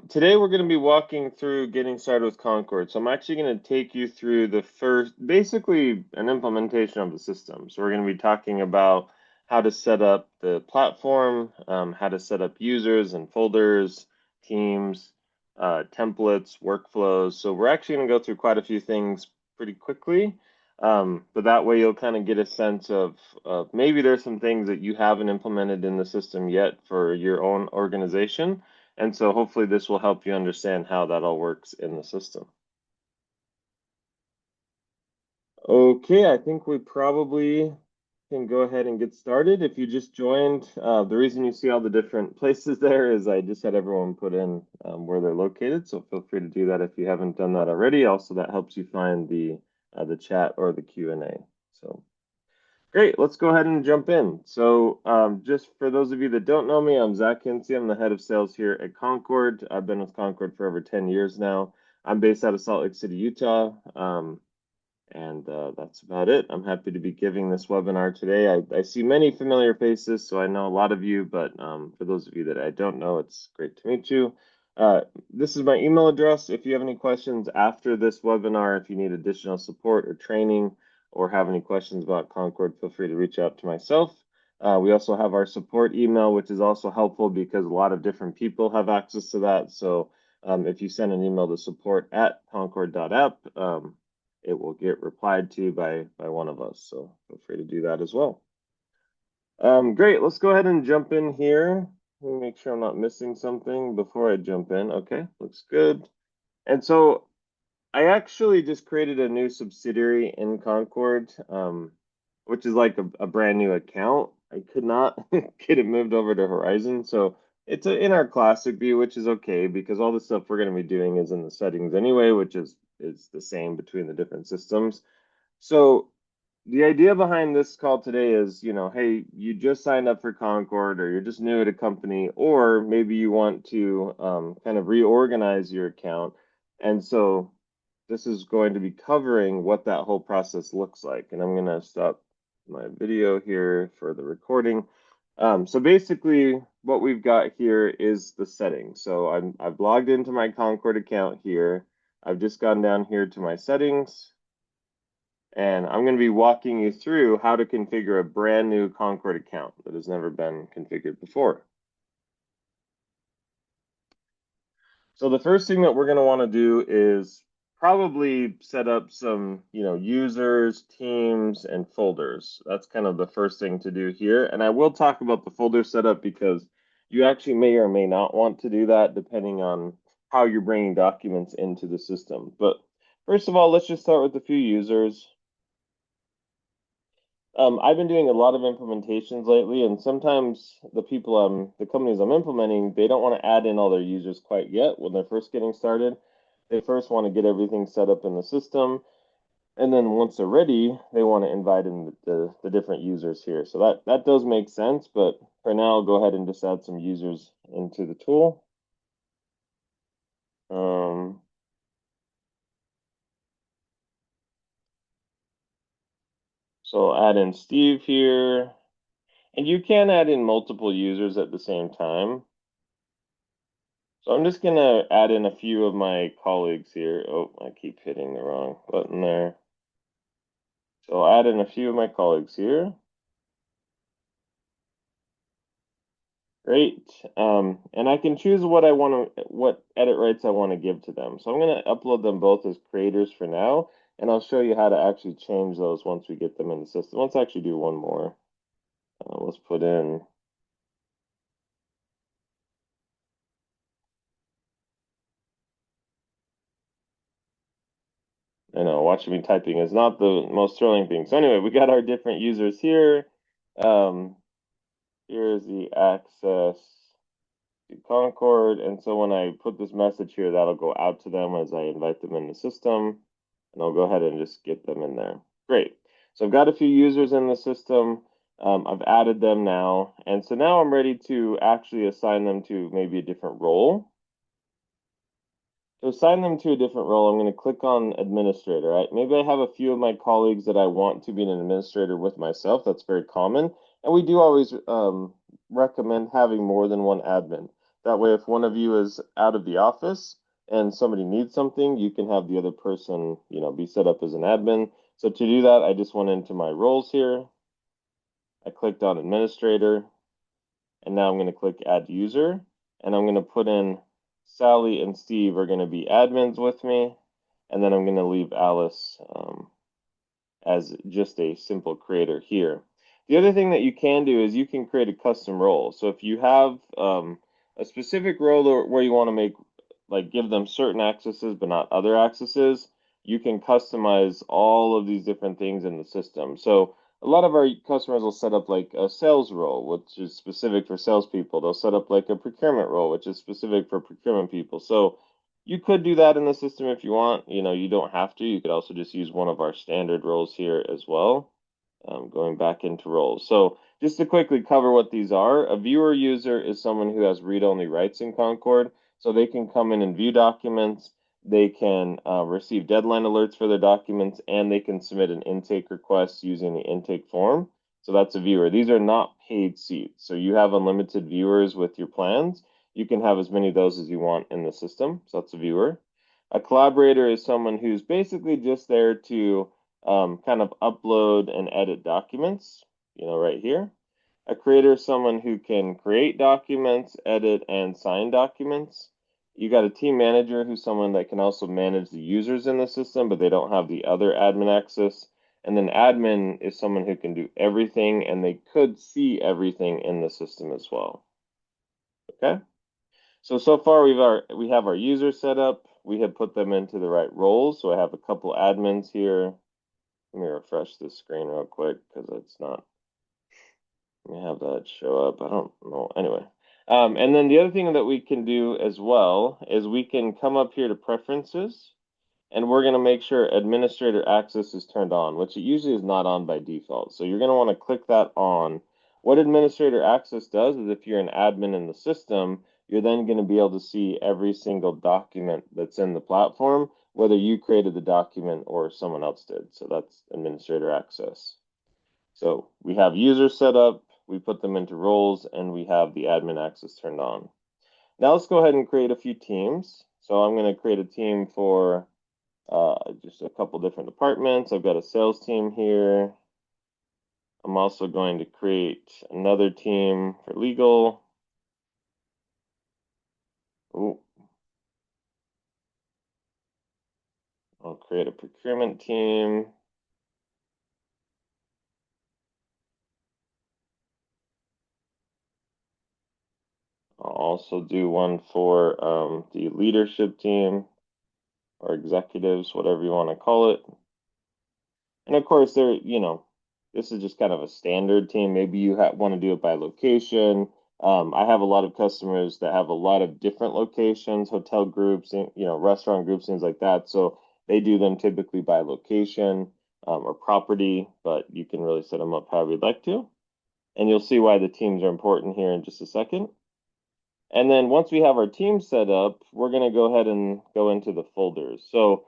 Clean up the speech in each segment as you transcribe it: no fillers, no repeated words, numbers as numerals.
Today we're going to be walking through getting started with Concord. So I'm actually going to take you through the first, basically an implementation of the system. So we're going to be talking about how to set up the platform, how to set up users and folders, teams, templates, workflows. So we're actually going to go through quite a few things pretty quickly. But that way you'll kind of get a sense of maybe there's some things that you haven't implemented in the system yet for your own organization. And so hopefully this will help you understand how that all works in the system. Okay, I think we probably can go ahead and get started. If you just joined, the reason you see all the different places there is I just had everyone put in where they're located. So feel free to do that if you haven't done that already. Also, that helps you find the chat or the Q&A. So great, let's go ahead and jump in. So just for those of you that don't know me, I'm Zach Kinsey. I'm the head of sales here at Concord. I've been with Concord for over 10 years now. I'm based out of Salt Lake City, Utah. And that's about it. I'm happy to be giving this webinar today. I see many familiar faces, so I know a lot of you, but for those of you that I don't know, it's great to meet you. This is my email address. If you have any questions after this webinar, if you need additional support or training or have any questions about Concord, feel free to reach out to myself. We also have our support email, which is also helpful because a lot of different people have access to that. So if you send an email to support@concord.app, it will get replied to by one of us. So feel free to do that as well. Great, let's go ahead and jump in here. Let me make sure I'm not missing something before I jump in. Okay, looks good. And so I actually just created a new subsidiary in Concord, which is like a brand new account. I could not get it moved over to Horizon. So it's in our classic view, which is okay because all the stuff we're going to be doing is in the settings anyway, which is the same between the different systems. So the idea behind this call today is, hey, you just signed up for Concord or you're just new at a company, or maybe you want to kind of reorganize your account. And so this is going to be covering what that whole process looks like. And I'm going to stop my video here for the recording. So basically what we've got here is the settings. So I've logged into my Concord account here. I've just gone down here to my settings, and I'm going to be walking you through how to configure a brand new Concord account that has never been configured before. So the first thing that we're going to want to do is probably set up some, users, teams, and folders. That's kind of the first thing to do here. And I will talk about the folder setup because you actually may or may not want to do that depending on how you're bringing documents into the system. But first of all, let's just start with a few users. I've been doing a lot of implementations lately, and sometimes the companies I'm implementing, they don't want to add in all their users quite yet when they're first getting started. They first want to get everything set up in the system, and then once they're ready, they want to invite in the different users here. So that does make sense, but for now, I'll go ahead and just add some users into the tool. So I'll add in Steve here, and you can add in multiple users at the same time. So I'm just gonna add in a few of my colleagues here. Oh, I keep hitting the wrong button there. So I'll add in a few of my colleagues here. Great. And I can choose what edit rights I want to give to them. So I'm gonna upload them both as creators for now, and I'll show you how to actually change those once we get them in the system. Let's actually do one more. Let's put in. I know watching me typing is not the most thrilling thing. So anyway, we got our different users here. Here's the access to Concord. And so when I put this message here, that'll go out to them as I invite them in the system. And I'll go ahead and just get them in there. Great. So I've got a few users in the system. I've added them now. And so now I'm ready to actually assign them to maybe a different role. To assign them to a different role, I'm going to click on administrator, right? Maybe I have a few of my colleagues that I want to be an administrator with myself. That's very common. And we do always recommend having more than one admin. That way, if one of you is out of the office and somebody needs something, you can have the other person, be set up as an admin. So to do that, I just went into my roles here. I clicked on administrator, and now I'm going to click add user, and I'm going to put in Sally and Steve are going to be admins with me, and then I'm going to leave Alice as just a simple creator here. The other thing that you can do is you can create a custom role. So if you have a specific role where you want to make, like give them certain accesses but not other accesses, you can customize all of these different things in the system. So a lot of our customers will set up like a sales role, which is specific for salespeople. They'll set up like a procurement role, which is specific for procurement people. So you could do that in the system if you want. You don't have to. You could also just use one of our standard roles here as well. Going back into roles. So just to quickly cover what these are, a viewer user is someone who has read-only rights in Concord. So they can come in and view documents, they can receive deadline alerts for their documents, and they can submit an intake request using the intake form. So that's a viewer. These are not paid seats. So you have unlimited viewers with your plans. You can have as many of those as you want in the system. So that's a viewer. A collaborator is someone who's basically just there to kind of upload and edit documents, right here. A creator is someone who can create documents, edit, and sign documents. You got a team manager who's someone that can also manage the users in the system, but they don't have the other admin access. And then admin is someone who can do everything, and they could see everything in the system as well. Okay. So far we have our users set up. We have put them into the right roles. So I have a couple admins here. Let me refresh this screen real quick because it's not. Let me have that show up. I don't know. Anyway, and then the other thing that we can do as well is we can come up here to preferences, and we're going to make sure administrator access is turned on, which it usually is not on by default. So you're going to want to click that on. What administrator access does is if you're an admin in the system, you're then going to be able to see every single document that's in the platform, whether you created the document or someone else did. So that's administrator access. So we have users set up, we put them into roles, and we have the admin access turned on. Now let's go ahead and create a few teams. So I'm going to create a team for just a couple different departments. I've got a sales team here. I'm also going to create another team for legal. Ooh. I'll create a procurement team. I'll also do one for the leadership team or executives, whatever you want to call it. And of course, this is just kind of a standard team. Maybe you want to do it by location. I have a lot of customers that have a lot of different locations, hotel groups, restaurant groups, things like that. So they do them typically by location or property, but you can really set them up however you'd like to. And you'll see why the teams are important here in just a second. And then once we have our team set up, we're going to go ahead and go into the folders. So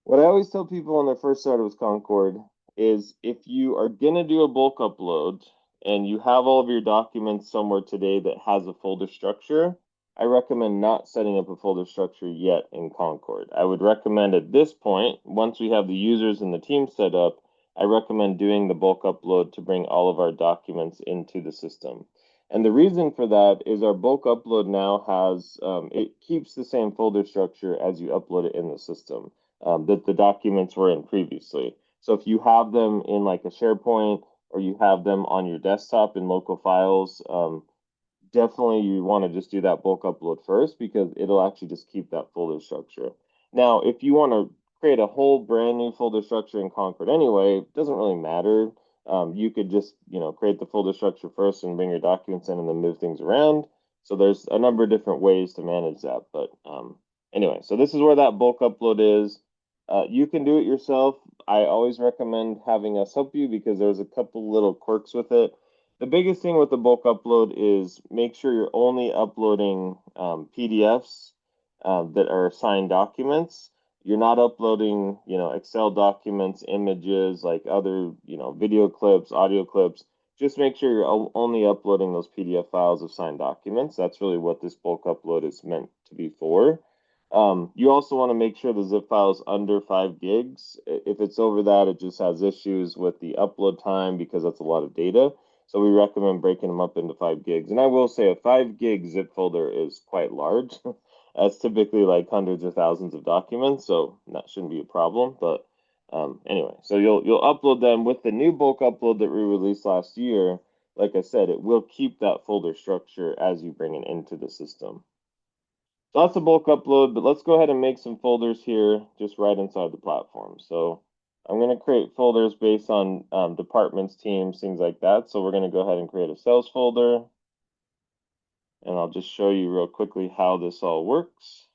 what I always tell people when they're first started with Concord is if you are going to do a bulk upload and you have all of your documents somewhere today that has a folder structure, I recommend not setting up a folder structure yet in Concord. I would recommend at this point, once we have the users and the team set up, I recommend doing the bulk upload to bring all of our documents into the system. And the reason for that is our bulk upload now has, it keeps the same folder structure as you upload it in the system that the documents were in previously. So if you have them in like a SharePoint or you have them on your desktop in local files, definitely you want to just do that bulk upload first because it'll actually just keep that folder structure. Now, if you want to create a whole brand new folder structure in Concord anyway, it doesn't really matter. You could just, create the folder structure first and bring your documents in and then move things around. So there's a number of different ways to manage that. But anyway, so this is where that bulk upload is. You can do it yourself. I always recommend having us help you because there's a couple little quirks with it. The biggest thing with the bulk upload is make sure you're only uploading PDFs that are signed documents. You're not uploading, Excel documents, images, like other, video clips, audio clips. just make sure you're only uploading those PDF files of signed documents. That's really what this bulk upload is meant to be for. You also want to make sure the zip file is under 5 gigs. If it's over that, it just has issues with the upload time because that's a lot of data. So we recommend breaking them up into 5 gigs. And I will say a 5 gig zip folder is quite large. That's typically like hundreds or thousands of documents, so that shouldn't be a problem. But anyway, so you'll upload them with the new bulk upload that we released last year. Like I said, it will keep that folder structure as you bring it into the system. So that's a bulk upload, but let's go ahead and make some folders here just right inside the platform. So I'm going to create folders based on departments, teams, things like that. So we're going to go ahead and create a sales folder. And I'll just show you real quickly how this all works.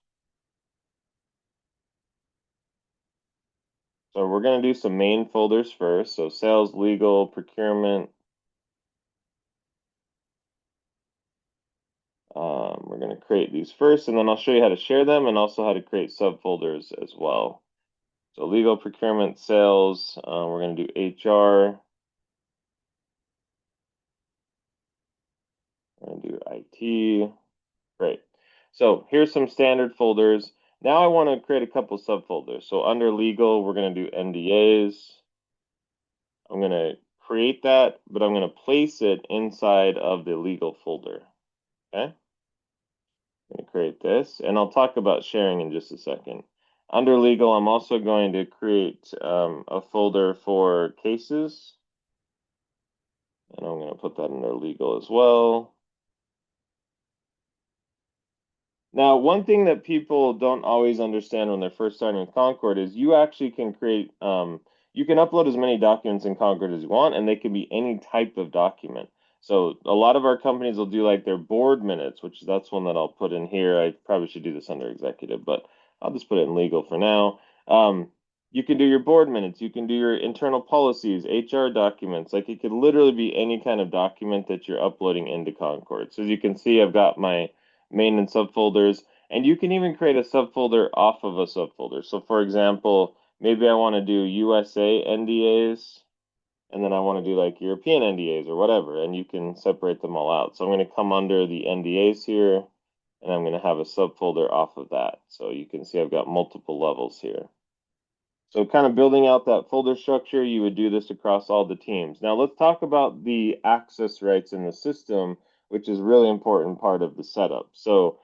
So we're going to do some main folders first. So sales, legal, procurement. We're going to create these first, and then I'll show you how to share them and also how to create subfolders as well. So legal, procurement, sales. We're going to do HR. We're going to do IT. Great. So here's some standard folders. Now I want to create a couple subfolders. So under legal, we're going to do NDAs. I'm going to create that, but I'm going to place it inside of the legal folder. Okay. I'm going to create this, and I'll talk about sharing in just a second. Under legal, I'm also going to create a folder for cases, and I'm going to put that under legal as well. Now, one thing that people don't always understand when they're first starting with Concord is you actually can create, you can upload as many documents in Concord as you want, and they can be any type of document. So a lot of our companies will do like their board minutes, which that's one that I'll put in here. I probably should do this under executive, but I'll just put it in legal for now. You can do your board minutes, you can do your internal policies, HR documents. Like it could literally be any kind of document that you're uploading into Concord. So as you can see, I've got my main and subfolders, and you can even create a subfolder off of a subfolder. So for example, maybe I want to do USA NDAs, and then I want to do like European NDAs or whatever, and you can separate them all out. So I'm going to come under the NDAs here, and I'm going to have a subfolder off of that. So you can see I've got multiple levels here. So kind of building out that folder structure, you would do this across all the teams. Now let's talk about the access rights in the system, which is a really important part of the setup. So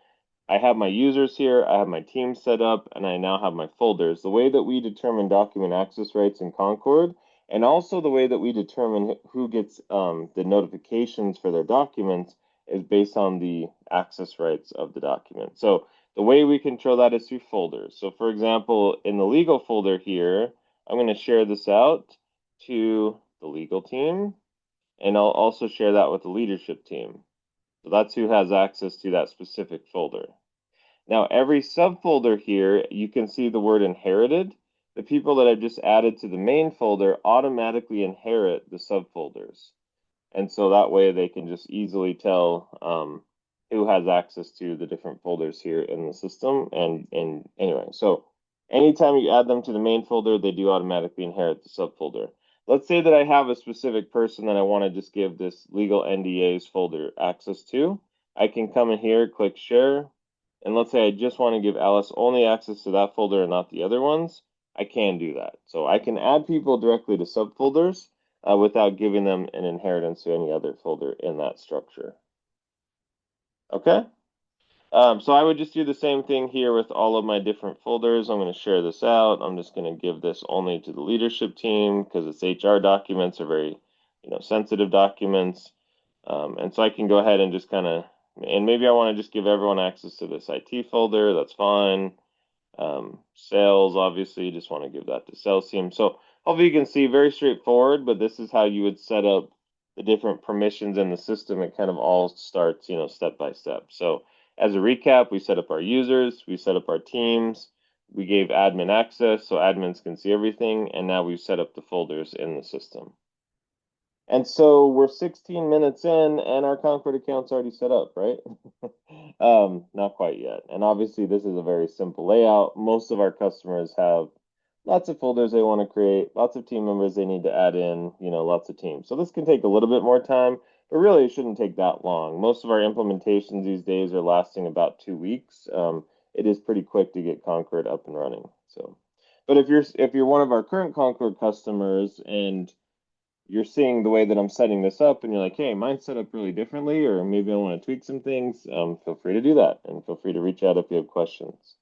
I have my users here, I have my team set up, and I now have my folders. The way that we determine document access rights in Concord, and also the way that we determine who gets the notifications for their documents is based on the access rights of the document. So the way we control that is through folders. So for example, in the legal folder here, I'm going to share this out to the legal team, and I'll also share that with the leadership team. So that's who has access to that specific folder. Now, every subfolder here, you can see the word inherited. The people that I've just added to the main folder automatically inherit the subfolders. And so that way they can just easily tell who has access to the different folders here in the system. And anyway, so anytime you add them to the main folder, they do automatically inherit the subfolder. Let's say that I have a specific person that I want to just give this legal NDAs folder access to. I can come in here, click share, and let's say I just want to give Alice only access to that folder and not the other ones. I can do that. So I can add people directly to subfolders without giving them an inheritance to any other folder in that structure. Okay? So I would just do the same thing here with all of my different folders. I'm going to share this out. I'm just going to give this only to the leadership team because its HR documents are very, sensitive documents. And so I can go ahead and just kind of, and maybe I want to just give everyone access to this IT folder. That's fine. Sales, obviously, you just want to give that to sales team. So hopefully you can see very straightforward, but this is how you would set up the different permissions in the system. It kind of all starts, step by step. So as a recap, we set up our users, we set up our teams, we gave admin access so admins can see everything, and now we've set up the folders in the system. And so we're 16 minutes in and our Concord account's already set up, right? Not quite yet. And obviously this is a very simple layout. Most of our customers have lots of folders they want to create, lots of team members they need to add in, lots of teams. So this can take a little bit more time, but really it shouldn't take that long. Most of our implementations these days are lasting about 2 weeks. It is pretty quick to get Concord up and running. So, but if you're one of our current Concord customers and you're seeing the way that I'm setting this up and you're like, hey, mine's set up really differently, or maybe I want to tweak some things, feel free to do that and feel free to reach out if you have questions.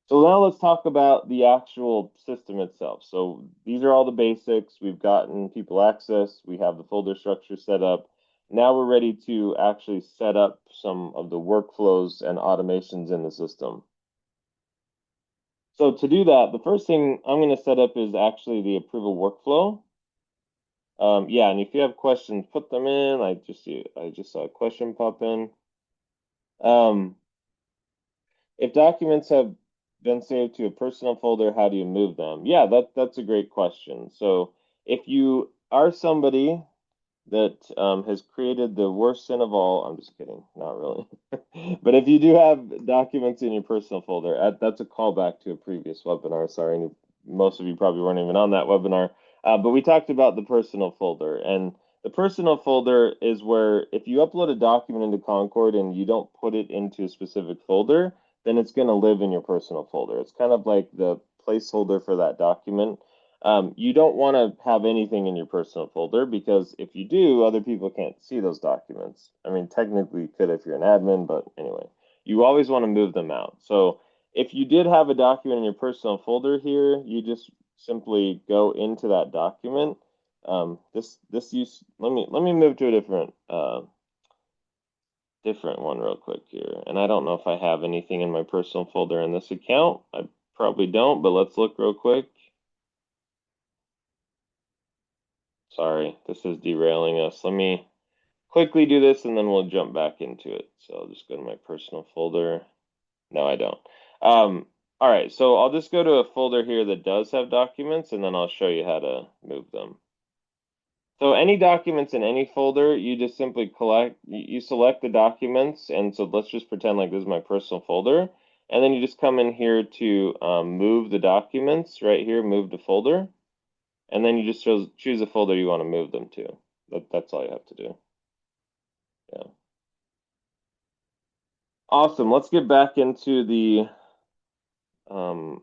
So now let's talk about the actual system itself. So these are all the basics. We've gotten people access. We have the folder structure set up. Now we're ready to actually set up some of the workflows and automations in the system. So to do that, the first thing I'm going to set up is actually the approval workflow. Yeah, and if you have questions, put them in. I just saw a question pop in. Um, if documents have been saved to a personal folder, how do you move them? Yeah, that's a great question. So if you are somebody that has created the worst sin of all, I'm just kidding, not really. But if you do have documents in your personal folder, that's a callback to a previous webinar. Sorry, most of you probably weren't even on that webinar. But we talked about the personal folder. And the personal folder is where if you upload a document into Concord and you don't put it into a specific folder, then it's going to live in your personal folder. It's kind of like the placeholder for that document. You don't want to have anything in your personal folder because if you do, other people can't see those documents. I mean, technically you could if you're an admin, but anyway, you always want to move them out. So if you did have a document in your personal folder here, you just simply go into that document. This use let me move to a different one real quick here. And I don't know if I have anything in my personal folder in this account. I probably don't, but let's look real quick. Sorry, this is derailing us. Let me quickly do this and then we'll jump back into it. So I'll just go to my personal folder. No, I don't. All right, so I'll just go to a folder here that does have documents and then I'll show you how to move them. So any documents in any folder, you just simply you select the documents. And so let's just pretend like this is my personal folder. And then you just come in here to move the documents right here, move to folder. And then you just choose a folder you want to move them to. That's all you have to do. Yeah. Awesome. Let's get back into the um,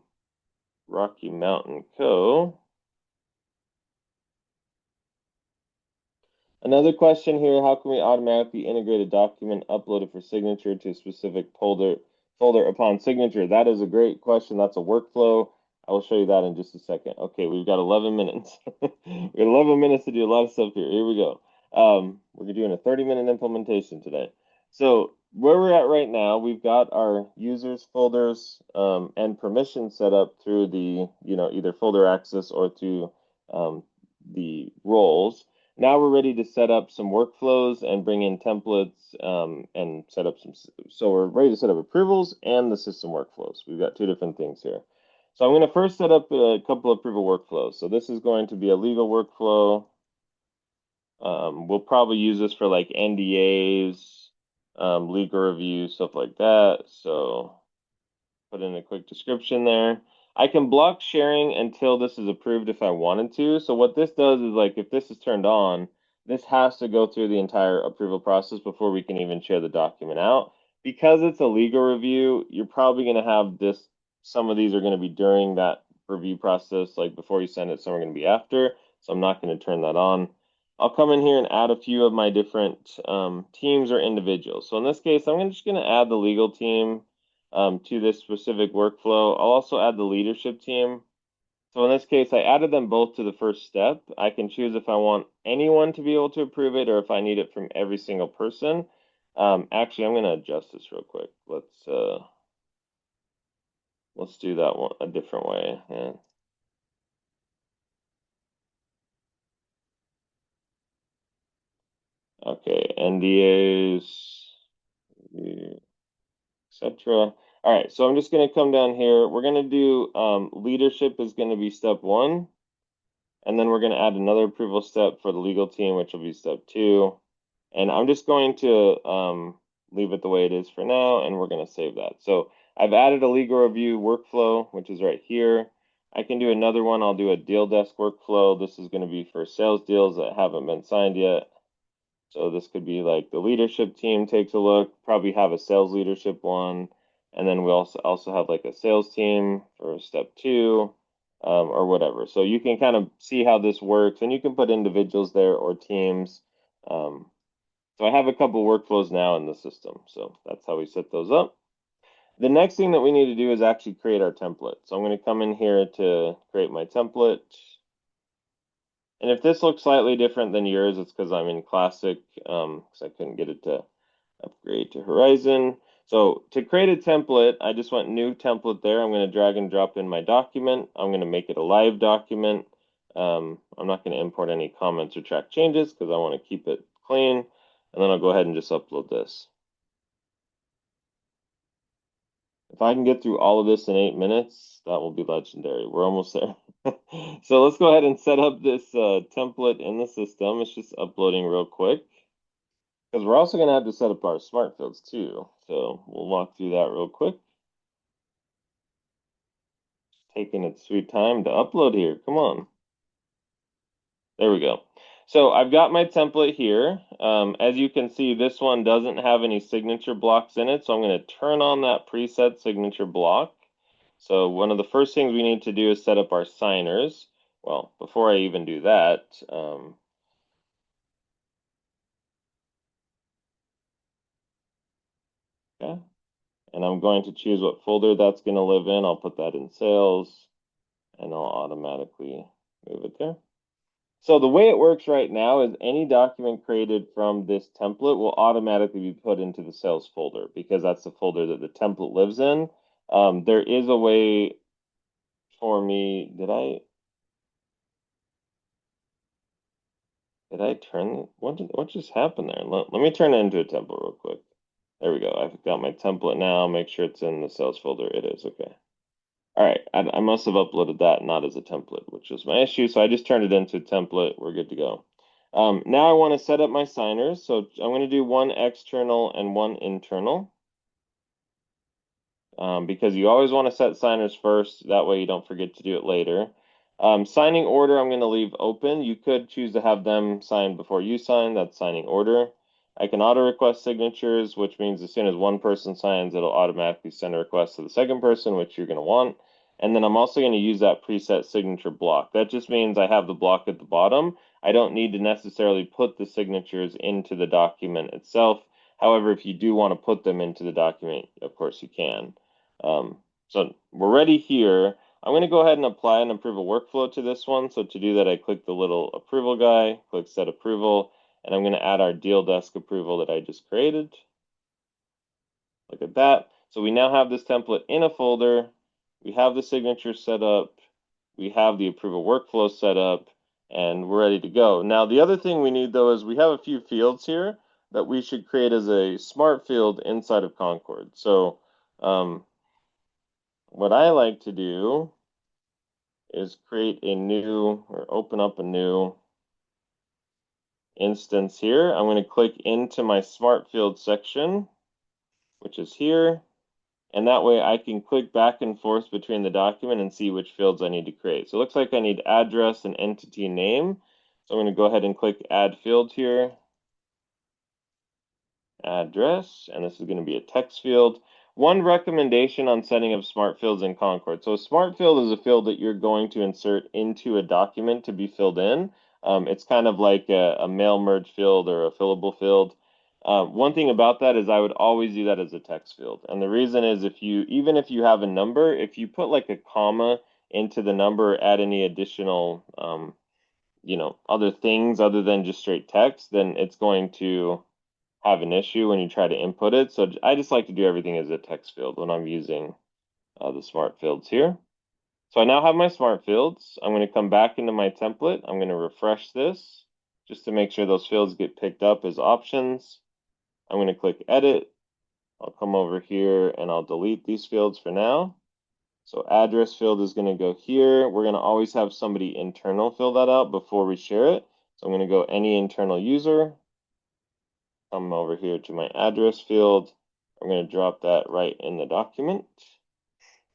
Rocky Mountain Co. Another question here, how can we automatically integrate a document uploaded for signature to a specific folder upon signature? That is a great question. That's a workflow. I will show you that in just a second. Okay, we've got 11 minutes. We've got 11 minutes to do a lot of stuff here. Here we go. We're doing a 30-minute implementation today. So where we're at right now, we've got our users, folders, and permissions set up through the, either folder access or through the roles. Now we're ready to set up some workflows and bring in templates and set up so we're ready to set up approvals and the system workflows. We've got two different things here. So I'm going to first set up a couple of approval workflows. So this is going to be a legal workflow. We'll probably use this for like NDAs, legal review, stuff like that. So put in a quick description there. I can block sharing until this is approved if I wanted to. So what this does is like if this is turned on, this has to go through the entire approval process before we can even share the document out. Because it's a legal review, you're probably going to have this, some of these are going to be during that review process, like before you send it, some are going to be after. So I'm not going to turn that on. I'll come in here and add a few of my different teams or individuals. So in this case, I'm just going to add the legal team to this specific workflow. I'll also add the leadership team. So in this case, I added them both to the first step. I can choose if I want anyone to be able to approve it or if I need it from every single person. Actually, I'm going to adjust this real quick. Let's do that one a different way. Yeah. Okay, NDAs, etc. All right, so I'm just going to come down here. We're going to do leadership is going to be step one. And then we're going to add another approval step for the legal team, which will be step two. And I'm just going to leave it the way it is for now, and we're going to save that. So I've added a legal review workflow, which is right here. I can do another one. I'll do a deal desk workflow. This is going to be for sales deals that haven't been signed yet. So this could be like the leadership team takes a look, probably have a sales leadership one, and then we also have like a sales team for step two, or whatever. So you can kind of see how this works, and you can put individuals there or teams. Um, so I have a couple workflows now in the system. So that's how we set those up. The next thing that we need to do is actually create our template. So I'm going to come in here to create my template. And if this looks slightly different than yours, it's because I'm in Classic, because I couldn't get it to upgrade to Horizon. So to create a template, I just went new template there. I'm going to drag and drop in my document. I'm going to make it a live document. I'm not going to import any comments or track changes because I want to keep it clean. And then I'll go ahead and just upload this. If I can get through all of this in 8 minutes, that will be legendary. We're almost there. So let's go ahead and set up this template in the system. It's just uploading real quick because we're also going to have to set up our smart fields too. So we'll walk through that real quick. Taking its sweet time to upload here. Come on. There we go. So I've got my template here. As you can see, this one doesn't have any signature blocks in it. So I'm going to turn on that preset signature block. So one of the first things we need to do is set up our signers. Well, before I even do that, okay. And I'm going to choose what folder that's going to live in. I'll put that in sales, and I'll automatically move it there. So the way it works right now is any document created from this template will automatically be put into the sales folder because that's the folder that the template lives in. There is a way for me, did I turn, what just happened there? Let me turn it into a template real quick. There we go. I've got my template now. Make sure it's in the sales folder. It is, okay. All right, I must have uploaded that not as a template, which was my issue. So I just turned it into a template. We're good to go. Now I want to set up my signers. So I'm going to do one external and one internal, because you always want to set signers first. That way you don't forget to do it later. Signing order, I'm going to leave open. You could choose to have them sign before you sign. That's signing order. I can auto request signatures, which means as soon as one person signs, it'll automatically send a request to the second person, which you're going to want. And then I'm also going to use that preset signature block. That just means I have the block at the bottom. I don't need to necessarily put the signatures into the document itself. However, if you do want to put them into the document, of course you can. So we're ready here. I'm going to go ahead and apply and approve a workflow to this one. So to do that, I click the little approval guy, click set approval, and I'm going to add our deal desk approval that I just created. Look at that. So we now have this template in a folder. We have the signature set up. We have the approval workflow set up, and we're ready to go. Now, the other thing we need, though, is we have a few fields here that we should create as a smart field inside of Concord. So what I like to do is create a new, or open up a new instance here. I'm going to click into my smart field section, which is here. And that way I can click back and forth between the document and see which fields I need to create. So it looks like I need address and entity name. So I'm going to go ahead and click add field here. Address, and this is going to be a text field. One recommendation on setting up smart fields in Concord. So a smart field is a field that you're going to insert into a document to be filled in. It's kind of like a mail merge field or a fillable field. One thing about that is I would always do that as a text field. And the reason is even if you have a number, if you put like a comma into the number or add any additional, other things other than just straight text, then it's going to have an issue when you try to input it. So I just like to do everything as a text field when I'm using the smart fields here. So I now have my smart fields. I'm going to come back into my template. I'm going to refresh this just to make sure those fields get picked up as options. I'm going to click edit. I'll come over here and I'll delete these fields for now. So address field is going to go here. We're going to always have somebody internal fill that out before we share it. So I'm going to go any internal user. Come over here to my address field. I'm going to drop that right in the document.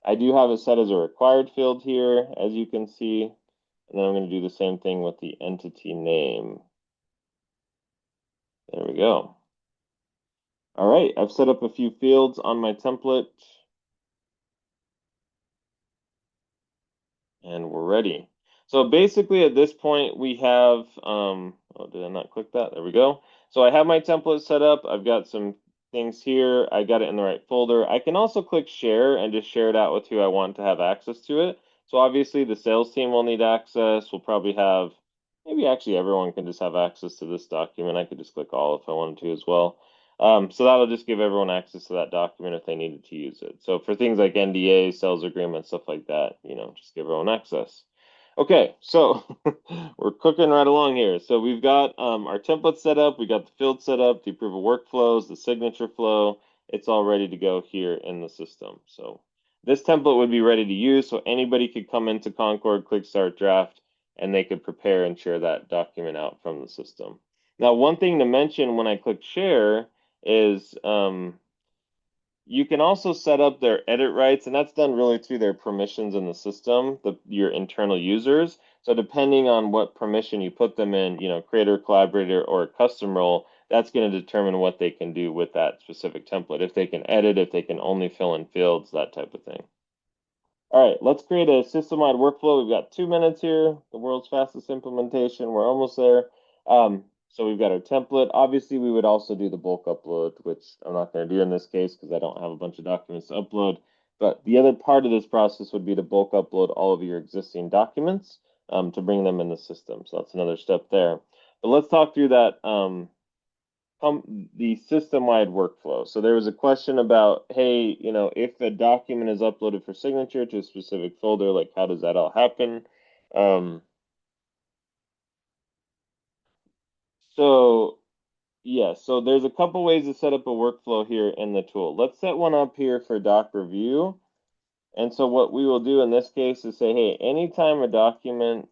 I do have it set as a required field here, as you can see. And then I'm going to do the same thing with the entity name. There we go. All right, I've set up a few fields on my template. And we're ready. So basically at this point we have, oh, did I not click that? There we go. So I have my template set up. I've got some things here. I got it in the right folder. I can also click share and just share it out with who I want to have access to it. So obviously the sales team will need access. We'll probably have, maybe actually everyone can just have access to this document. I could just click all if I wanted to as well. So that'll just give everyone access to that document if they needed to use it. So for things like NDA, sales agreements, stuff like that, just give everyone access. Okay, so we're cooking right along here. So we've got our template set up, we got the field set up, the approval workflows, the signature flow. It's all ready to go here in the system. So this template would be ready to use, so anybody could come into Concord, click Start Draft, and they could prepare and share that document out from the system. Now, one thing to mention when I click Share is you can also set up their edit rights, and that's done really through their permissions in the system, your internal users. So depending on what permission you put them in, creator, collaborator, or custom role, that's going to determine what they can do with that specific template. If they can edit, if they can only fill in fields, that type of thing. All right, let's create a system-wide workflow. We've got 2 minutes here, the world's fastest implementation. We're almost there. So we've got our template. Obviously, we would also do the bulk upload, which I'm not going to do in this case because I don't have a bunch of documents to upload. But the other part of this process would be to bulk upload all of your existing documents to bring them in the system. So that's another step there. But let's talk through that the system-wide workflow. So there was a question about, hey, if a document is uploaded for signature to a specific folder, like how does that all happen? So yeah, so there's a couple ways to set up a workflow here in the tool. Let's set one up here for doc review. And so what we will do in this case is say, hey, anytime a document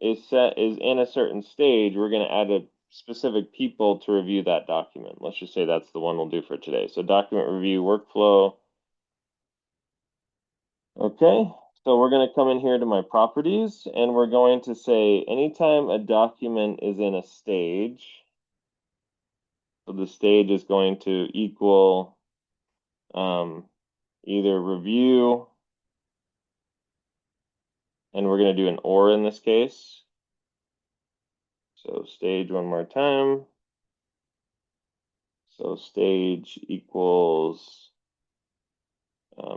is in a certain stage, we're going to add a specific people to review that document. Let's just say that's the one we'll do for today. So document review workflow. Okay, so we're going to come in here to my properties, and we're going to say anytime a document is in a stage, so the stage is going to equal either review, and we're going to do an or in this case. So stage one more time. So stage equals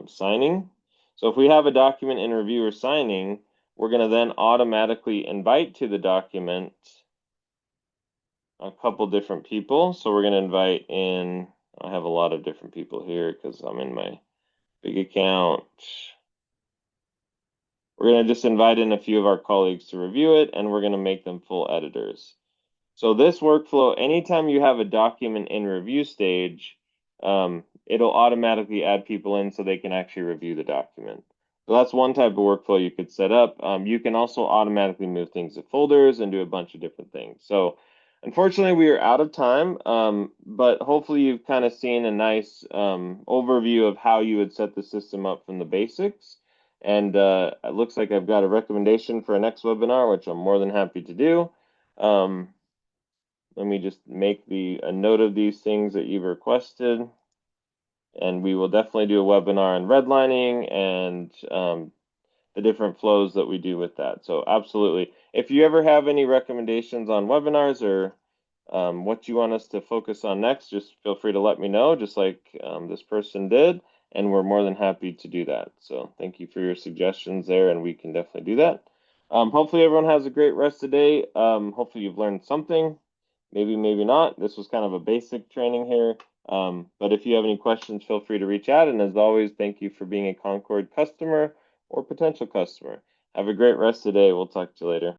signing. So if we have a document in review or signing, we're going to then automatically invite to the document a couple different people. So we're going to invite in, I have a lot of different people here because I'm in my big account. We're going to just invite in a few of our colleagues to review it, and we're going to make them full editors. So this workflow, anytime you have a document in review stage, it'll automatically add people in so they can actually review the document. So that's one type of workflow you could set up. You can also automatically move things to folders and do a bunch of different things. So unfortunately, we are out of time, but hopefully you've kind of seen a nice overview of how you would set the system up from the basics. And it looks like I've got a recommendation for a next webinar, which I'm more than happy to do. Let me just make a note of these things that you've requested. And we will definitely do a webinar on redlining and the different flows that we do with that. So absolutely. If you ever have any recommendations on webinars or what you want us to focus on next, just feel free to let me know, just like this person did. And we're more than happy to do that. So thank you for your suggestions there, and we can definitely do that. Hopefully everyone has a great rest of the day. Hopefully you've learned something. Maybe, maybe not. This was kind of a basic training here. But if you have any questions, feel free to reach out. And as always, thank you for being a Concord customer or potential customer. Have a great rest of the day. We'll talk to you later.